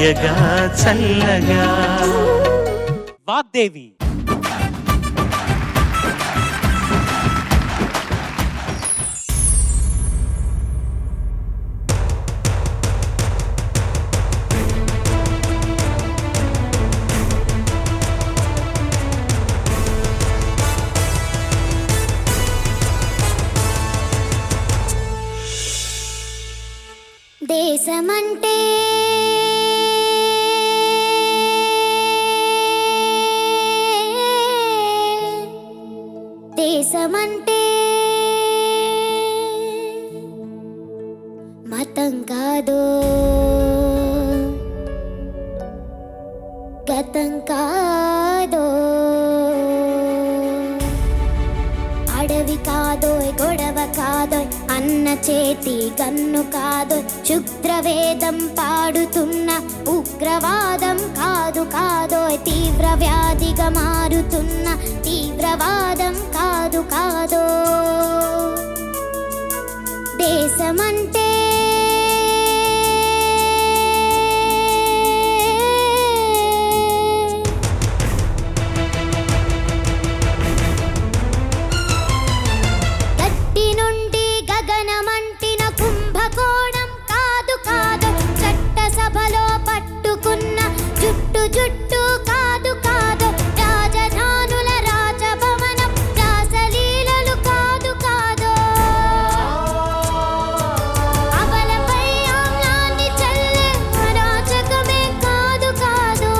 హాయగా చల్లగా. వాగ్దేవి దేశమంటే దేశమంటే మతం కాదో గతం కాదో అడవి కాదోయ్ గొడవ కాదోయ్ అన్న చేతి గన్ను కాదోయ్ క్షుద్రవేదం పాడుతున్న ఉగ్రవాదం కాదు కాదోయ్ తీవ్ర వ్యాధిగా మారుతున్న తీవ్రవాదం కాదు కాదో దేశమంటే జుట్టు కాదు కాదు రాజధానుల రాజభవనం రాసలీలలు కాదు కాదు అవలపై ఆమ్లాన్ని చల్లే అరాచకమే కాదు కాదు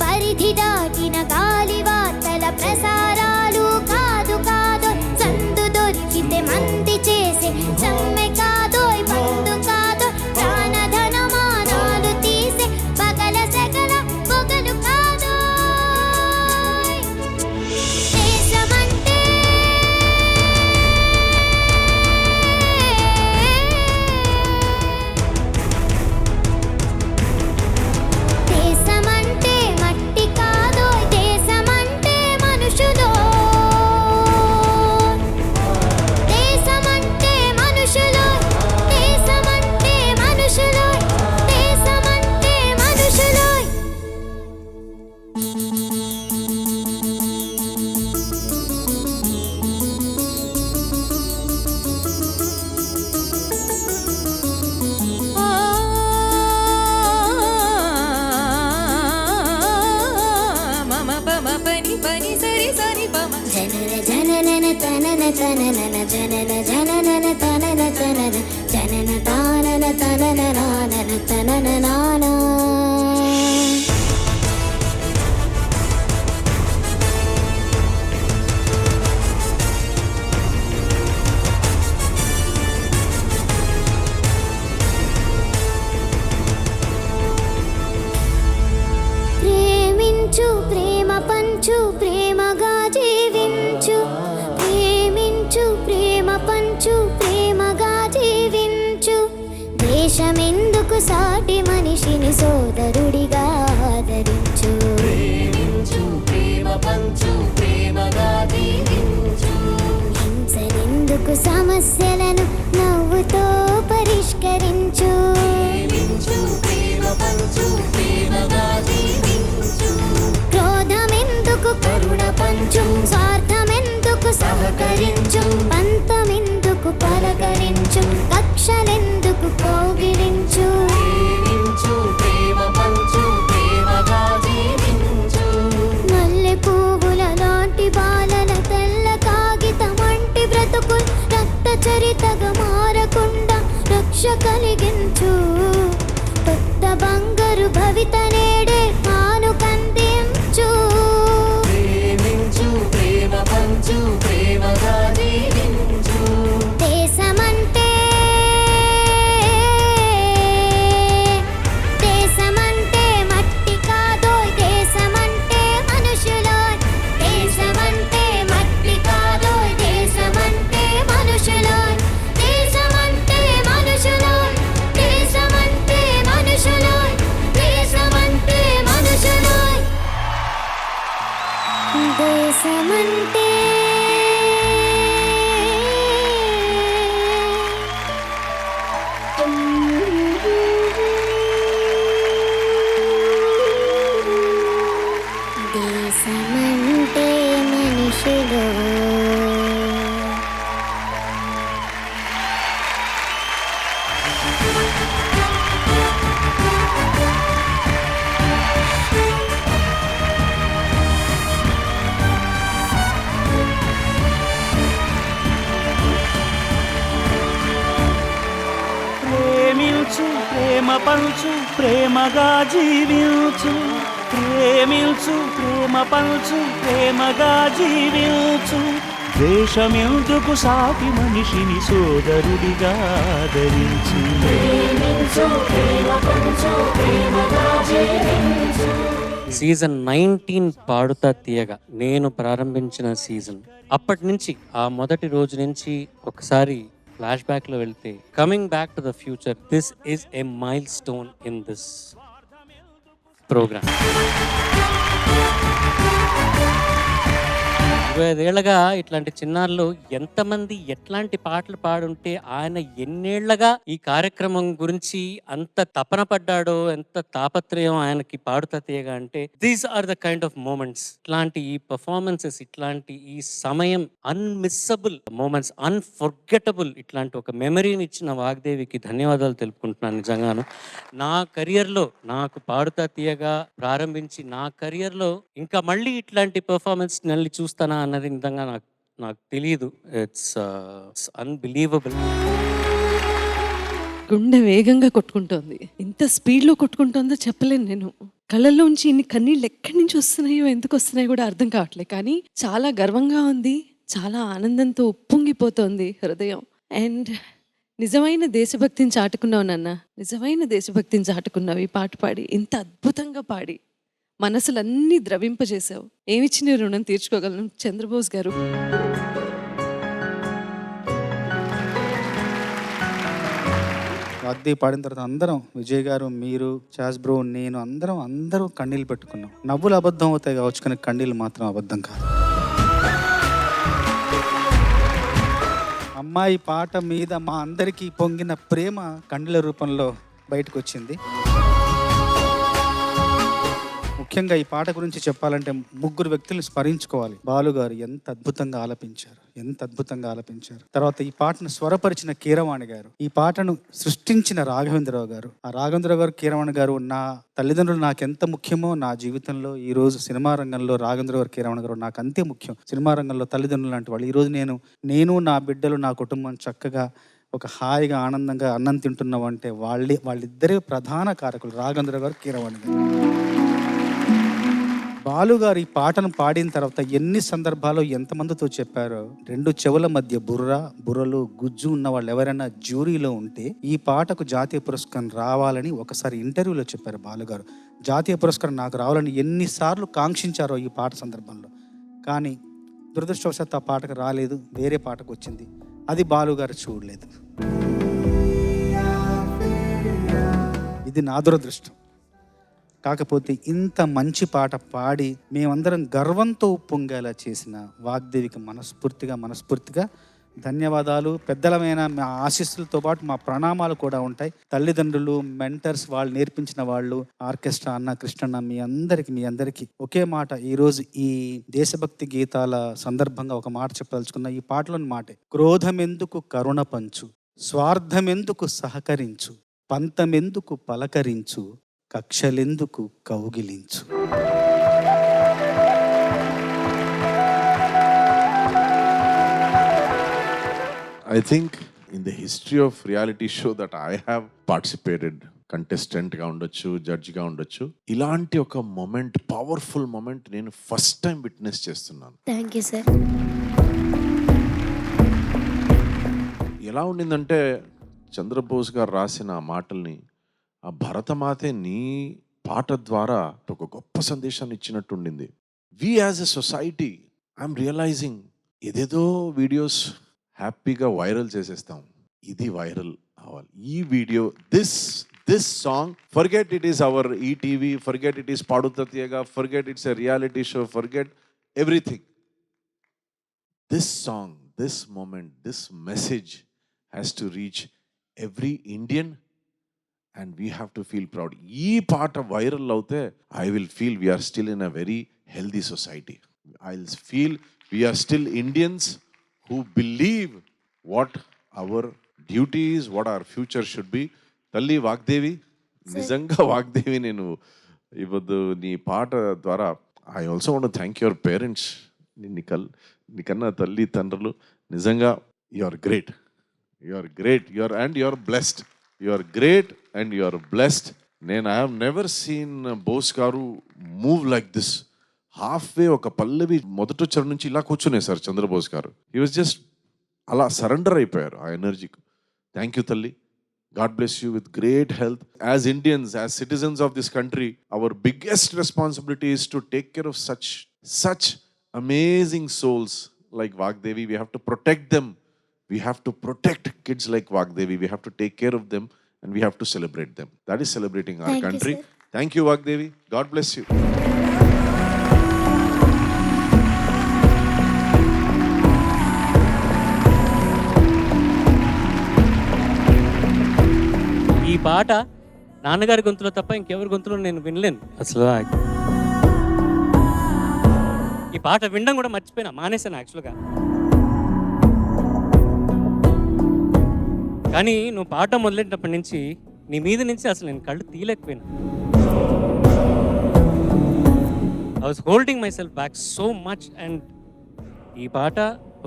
పరిధి దాటిన గాలి వార్తల ప్రసారాలు కాదు కాదు సందు దొరికితే మంది చేసే సమ్మె కాదోయ్ బంధు కాదు జనన తనన తనన జనన జనన తనన తనన జనన తానన తనన నానన తనన నానా ప్రేమించు ప్రేమ పంచు ప్రేమగా జీవించు ప్రేమించు ప్రేమ పంచు ప్రేమగా జీవించు దేశమెందుకు సాటి మనిషిని సోదరుడిగా ఆదరించు ప్రేమించు ప్రేమ పంచు ప్రేమగా జీవించు హింసలెందుకు సమస్యలను నవ్వుతో పరిష్కరించు ప్రేమించు ప్రేమ పంచు ప్రేమగా జీవించు క్రోధమెందుకు కరుణ పంచు స్వార్థమెందుకు సహకరించు పంతమెందుకు పలకరించు కక్షలెందుకు కౌగిలించు ప్రేమించు ప్రేమ పంచు ప్రేమగా జీవించు మల్లె పువ్వుల లాంటి బాలల తెల్ల కాగితమంటి బ్రతుకులు రక్త చరితగా మారకుండా రక్ష కలిగించు కొత్త బంగారు భవిత నేడే ఆనుకందించు ప్రేమించు ప్రేమ పంచు ప్రేమగా జీవించు దేశమంటే పంచు ప్రేమగా జీవించు, ప్రేమించు ప్రేమ పంచు ప్రేమగా జీవించు. ద్వేషమెందుకు సాటి మనిషిని సోదరుడిగా ఆదరించు. సీజన్ 19 పాడుతా తీయగా నేను ప్రారంభించిన సీజన్. అప్పటి నుంచి ఆ మొదటి రోజు నుంచి ఒకసారి ఫ్లాష్ బ్యాక్ లో వెళ్తే, coming back to the future, this is a milestone in this programme. 25 ఏళ్లగా ఇట్లాంటి చిన్నారులు ఎంతమంది ఎట్లాంటి పాటలు పాడుంటే ఆయన ఎన్నేళ్లగా ఈ కార్యక్రమం గురించి అంత తపన పడ్డాడో, ఎంత తాపత్రయం ఆయనకి పాడుతా తీయగా అంటే, these are the kind of moments. ఇట్లాంటి ఈ పర్ఫార్మెన్సెస్, ఇట్లాంటి ఈ సమయం, అన్మిస్సబుల్ మూమెంట్స్, అన్ఫర్గెటబుల్, ఇట్లాంటి ఒక మెమరీని ఇచ్చిన వాగ్దేవికి ధన్యవాదాలు తెలుపుకుంటున్నాను. నిజంగాను నా కెరియర్లో, నాకు పాడుతా తీయగా ప్రారంభించి నా కెరియర్లో ఇంకా మళ్ళీ ఇట్లాంటి పర్ఫార్మెన్స్ మళ్ళీ చూస్తానా అన్నది నిజంగా నాకు తెలియదు. It's unbelievable. గుండె వేగంగా కొట్టుకుంటోంది. ఎంత స్పీడ్లో కొట్టుకుంటోందో చెప్పలేను నేను. కళ్ళల్లోంచి ఇన్ని కన్నీళ్ళు ఎక్కడి నుంచి వస్తున్నాయో, ఎందుకు వస్తున్నాయో కూడా అర్థం కావట్లేదు. కానీ చాలా గర్వంగా ఉంది, చాలా ఆనందంతో ఉప్పొంగిపోతోంది హృదయం. అండ్ నిజమైన దేశభక్తిని చాటుకున్నావు నాన్న, నిజమైన దేశభక్తిని చాటుకున్నావు ఈ పాట పాడి. ఇంత అద్భుతంగా పాడి మనసులన్నీ ద్రవింపజేశావు. ఏమిచ్చి నీ రుణం తీర్చుకోగలను చంద్రబోస్ గారు. వాగ్దేవి పాడిన తర్వాత అందరం, విజయ్ గారు, మీరు, చాస్ బ్రో, నేను, అందరూ కన్నీళ్ళు పెట్టుకున్నాం. నవ్వులు అబద్ధం అవుతాయి కావచ్చు, కానీ కన్నీళ్ళు మాత్రం అబద్ధం కాదు. అమ్మాయి పాట మీద మా అందరికీ పొంగిన ప్రేమ కన్నీళ్ళ రూపంలో బయటకు వచ్చింది. ముఖ్యంగా ఈ పాట గురించి చెప్పాలంటే ముగ్గురు వ్యక్తులు స్మరించుకోవాలి. బాలుగారు ఎంత అద్భుతంగా ఆలపించారు. తర్వాత ఈ పాటను స్వరపరిచిన కీరవాణి గారు, ఈ పాటను సృష్టించిన రాఘవేంద్రరావు గారు. ఆ రాఘవేంద్రరావు గారు, కీరవాణి గారు, నా తల్లిదండ్రులు నాకు ఎంత ముఖ్యమో నా జీవితంలో ఈ రోజు సినిమా రంగంలో రాఘవేంద్ర గారు, కీరవాణి గారు నాకు అంతే ముఖ్యం. సినిమా రంగంలో తల్లిదండ్రులు లాంటి వాళ్ళు. ఈరోజు నేను నా బిడ్డలు, నా కుటుంబం చక్కగా ఒక హాయిగా ఆనందంగా అన్నం తింటున్నాం అంటే వాళ్ళిద్దరే ప్రధాన కారకులు, రాఘవేంద్ర గారు, కీరవాణి గారు. బాలుగారు ఈ పాటను పాడిన తర్వాత ఎన్ని సందర్భాల్లో ఎంతమందితో చెప్పారో, రెండు చెవుల మధ్య బుర్రలు గుజ్జు ఉన్న వాళ్ళు ఎవరైనా జ్యూరీలో ఉంటే ఈ పాటకు జాతీయ పురస్కారం రావాలని ఒకసారి ఇంటర్వ్యూలో చెప్పారు బాలుగారు. జాతీయ పురస్కారం నాకు రావాలని ఎన్నిసార్లు కాంక్షించారో ఈ పాట సందర్భంలో. కానీ దురదృష్టవశాత్తు ఆ పాటకు రాలేదు, వేరే పాటకు వచ్చింది. అది బాలుగారు చూడలేదు. ఇది నా దురదృష్టం. కాకపోతే ఇంత మంచి పాట పాడి మేమందరం గర్వంతో ఉప్పొంగేలా చేసిన వాగ్దేవికి మనస్ఫూర్తిగా ధన్యవాదాలు. పెద్దలమైన మా ఆశీస్సులతో పాటు మా ప్రణామాలు కూడా ఉంటాయి. తల్లిదండ్రులు, మెంటర్స్, వాళ్ళు నేర్పించిన వాళ్ళు, ఆర్కెస్ట్రా అన్న, కృష్ణన్న, మీ అందరికీ ఒకే మాట. ఈరోజు ఈ దేశభక్తి గీతాల సందర్భంగా ఒక మాట చెప్పదలుచుకున్న. ఈ పాటలోని మాటే, క్రోధమెందుకు కరుణ పంచు, స్వార్థమెందుకు సహకరించు, పంతమెందుకు పలకరించు, కక్షలెందుకు కౌగిలించు. I think in the history of reality show that I have participated, contestant గా ఉండొచ్చు, జడ్జ్ గా ఉండొచ్చు, ఇలాంటి ఒక మొమెంట్, పవర్ఫుల్ మొమెంట్ నేను ఫస్ట్ టైం విట్నెస్ చేస్తున్నాను. Thank you sir. ఎలా ఉండిందంటే, చంద్రబోస్ గారు రాసిన ఆ మాటల్ని ఆ భరతమాతే నీ పాట ద్వారా ఒక గొప్ప సందేశాన్ని ఇచ్చినట్టు ఉండింది. We as a society I'm realizing, ఏదేదో వీడియోస్ హ్యాపీగా వైరల్ చేసేస్తాం, ఇది వైరల్ అవ్వాలి. ఈ video, this song, forget it is our ETV, forget it is Paduta Theeyaga, forget it's a reality show, forget everything. This song, this moment, this message has to reach every Indian and we have to feel proud. Ee part of viral avute, I will feel we are still in a very healthy society. I'll feel we are still Indians who believe what our duty is, what our future should be. Talli Vagdevi, nijanga Vagdevi, nenu ivadu nee paata dwara I also want to thank your parents. Nikanna talli tandralu, nijanga you are great, you are blessed. You are great and you are blessed. నేను I have never seen Bose గారు move like this. Half way ఒక పల్లవి మొదటి చరణం నుంచి ఇలా కూర్చునేసారు చంద్రబోస్ గారు. హీ వాజ్ జస్ట్ అలా సరెండర్ అయిపోయారు ఆ ఎనర్జీకి. థ్యాంక్ యూ తల్లి. God bless you with great health. As Indians, as citizens of this country, our biggest responsibility is to take care of such amazing souls like Vagdevi. We have to protect them. We have to protect kids like Vagdevi. We have to take care of them and we have to celebrate them. That is celebrating our Thank you, country. sir. Thank you, Vagdevi. God bless you. ఈ పాట నాన్నగారి గొంతులో తప్ప ఇంకెవరి గొంతులో నేను వినలేను అసలు. ఈ పాట వినడం కూడా మర్చిపోయినా, మానేశాను యాక్చువల్గా. కానీ నువ్వు పాట మొదలెట్టినప్పటి నుంచి నీ మీద నుంచి అసలు నేను కళ్ళు తీయలేకపోయినా. I was holding myself back so much. And ఈ పాట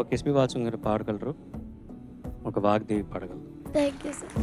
ఒక ఎస్పి బాలసుబ్రహ్మణ్యం గారు పాడగలరు, ఒక వాగ్దేవి పాడగలరు. Thank you sir.